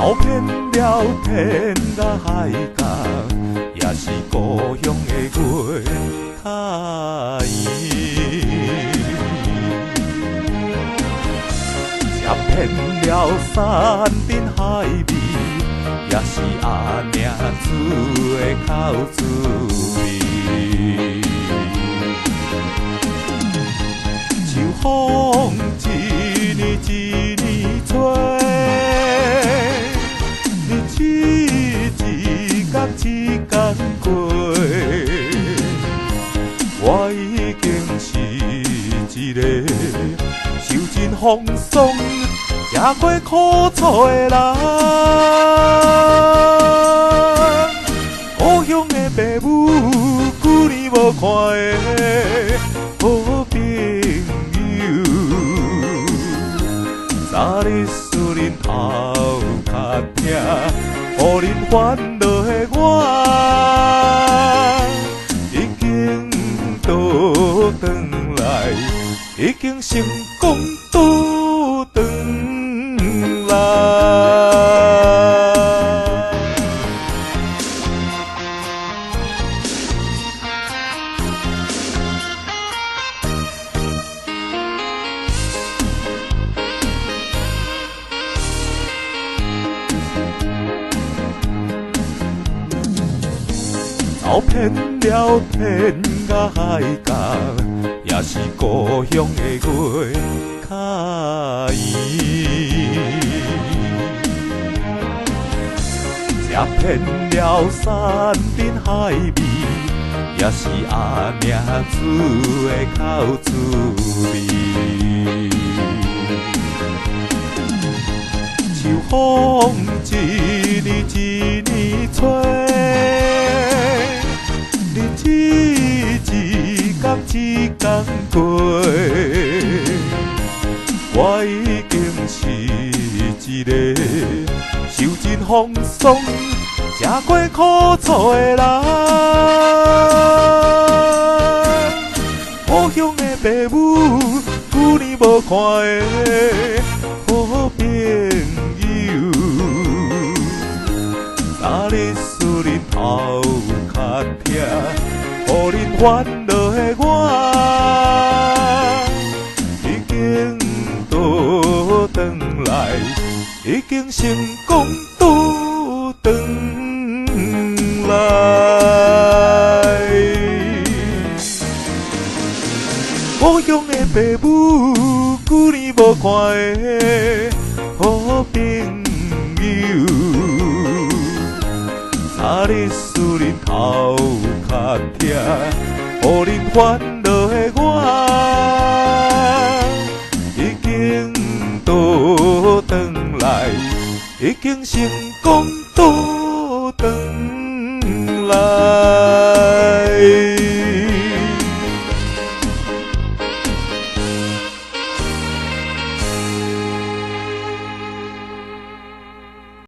走遍了天甲海角，也是故乡的月较圆。吃遍了山珍海味，也是阿娘煮的口滋味。秋风一年一年吹，日子一天一天过，我已经是一个受尽风霜、吃过苦楚的人。故乡的父母，久年无看的好朋友，昨日思念后较痛，予恁烦恼的我，已经倒转来，已经成功倒转来。走遍了天甲海角，也是故乡的月较圆。吃遍了山珍海味，也是阿娘煮的口滋味。秋风一年一年吹，日子一天一天过，我已经是一个受尽风霜、吃过苦楚的人。故乡的父母，久年无看的好朋友，昨日思念后较痛，予恁烦恼的我，已经倒转来，已经成功倒转来。故乡的父母，久年无看的好朋友，昨日思念后较痛，予恁烦恼的我，已经倒转来，已经成功倒